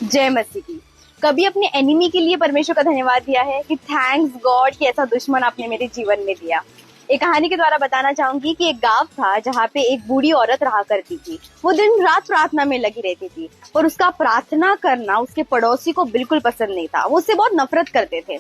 जय मसीह की। कभी अपने एनिमी के लिए परमेश्वर का धन्यवाद दिया है कि थैंक्स गॉड कि ऐसा दुश्मन आपने मेरे जीवन में दिया। एक कहानी के द्वारा बताना चाहूंगी कि एक गांव था जहाँ पे एक बूढ़ी औरत रहा करती थी। वो दिन रात प्रार्थना में लगी रहती थी और उसका प्रार्थना करना उसके पड़ोसी को बिल्कुल पसंद नहीं था। वो उससे बहुत नफरत करते थे।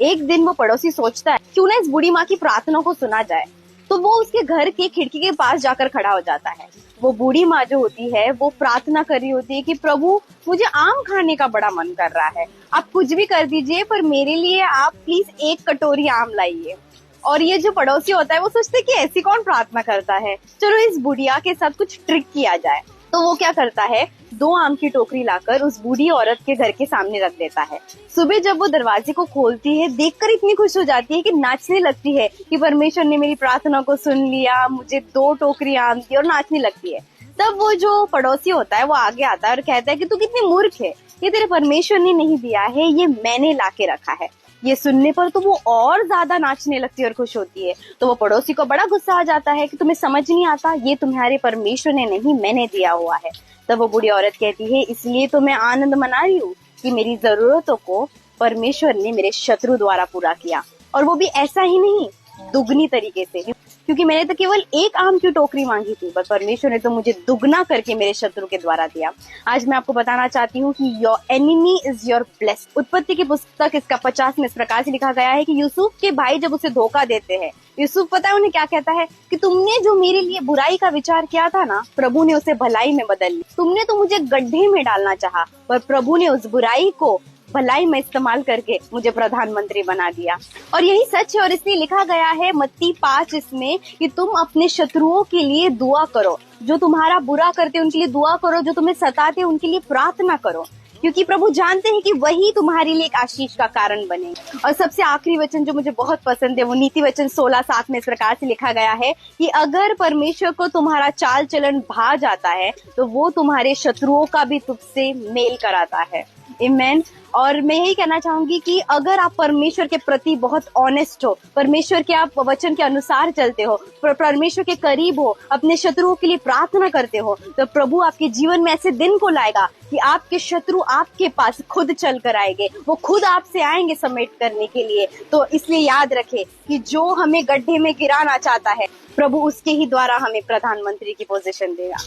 एक दिन वो पड़ोसी सोचता है क्यों ना इस बूढ़ी माँ की प्रार्थना को सुना जाए, तो वो उसके घर की खिड़की के पास जाकर खड़ा हो जाता है। वो बूढ़ी माँ जो होती है वो प्रार्थना कर रही होती है कि प्रभु मुझे आम खाने का बड़ा मन कर रहा है, आप कुछ भी कर दीजिए पर मेरे लिए आप प्लीज एक कटोरी आम लाइए। और ये जो पड़ोसी होता है वो सोचते है कि ऐसी कौन प्रार्थना करता है, चलो इस बुढ़िया के साथ कुछ ट्रिक किया जाए। तो वो क्या करता है, 2 आम की टोकरी लाकर उस बूढ़ी औरत के घर के सामने रख देता है। सुबह जब वो दरवाजे को खोलती है देखकर इतनी खुश हो जाती है कि नाचने लगती है कि परमेश्वर ने मेरी प्रार्थना को सुन लिया, मुझे 2 टोकरी आम दी, और नाचने लगती है। तब वो जो पड़ोसी होता है वो आगे आता है और कहता है कि तू कितनी मूर्ख है, ये तेरे परमेश्वर ने नहीं दिया है, ये मैंने लाके रखा है। ये सुनने पर तो वो और ज्यादा नाचने लगती है और खुश होती है। तो वो पड़ोसी को बड़ा गुस्सा आ जाता है कि तुम्हें समझ नहीं आता, ये तुम्हारे परमेश्वर ने नहीं, मैंने दिया हुआ है। तब वो बूढ़ी औरत कहती है इसलिए तो मैं आनंद मना रही हूँ कि मेरी जरूरतों को परमेश्वर ने मेरे शत्रु द्वारा पूरा किया, और वो भी ऐसा ही नहीं, दुगनी तरीके से, क्योंकि मैंने तो केवल 1 आम की टोकरी मांगी थी पर परमेश्वर ने तो मुझे दुगना करके मेरे शत्रु के द्वारा दिया। आज मैं आपको बताना चाहती हूँ कि your enemy is your blessed. उत्पत्ति की पुस्तक इसका 50 में इस प्रकार से लिखा गया है कि यूसुफ के भाई जब उसे धोखा देते हैं, यूसुफ पता है उन्हें क्या कहता है कि तुमने जो मेरे लिए बुराई का विचार किया था ना, प्रभु ने उसे भलाई में बदल लिया। तुमने तो मुझे गड्ढे में डालना चाहा पर प्रभु ने उस बुराई को भलाई में इस्तेमाल करके मुझे प्रधानमंत्री बना दिया। और यही सच है, और इसलिए लिखा गया है मत्ती 5 इसमें कि तुम अपने शत्रुओं के लिए दुआ करो, जो तुम्हारा बुरा करते उनके लिए दुआ करो, जो तुम्हें सताते उनके लिए प्रार्थना करो, क्योंकि प्रभु जानते हैं कि वही तुम्हारे लिए एक आशीष का कारण बने। और सबसे आखिरी वचन जो मुझे बहुत पसंद है वो नीति वचन 16:7 में इस प्रकार से लिखा गया है कि अगर परमेश्वर को तुम्हारा चाल चलन भा जाता है तो वो तुम्हारे शत्रुओं का भी तुझसे मेल कराता है। आमीन। और मैं यही कहना चाहूंगी कि अगर आप परमेश्वर के प्रति बहुत ऑनेस्ट हो, परमेश्वर के आप वचन के अनुसार चलते हो, परमेश्वर के करीब हो, अपने शत्रुओं के लिए प्रार्थना करते हो, तो प्रभु आपके जीवन में ऐसे दिन को लाएगा कि आपके शत्रु आपके पास खुद चल कर आएंगे, वो खुद आपसे आएंगे समेट करने के लिए। तो इसलिए याद रखें कि जो हमें गड्ढे में गिराना चाहता है प्रभु उसके ही द्वारा हमें प्रधानमंत्री की पोजीशन देगा।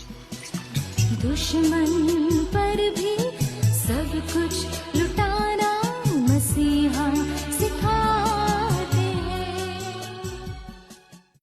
दुश्मन पर भी सब कुछ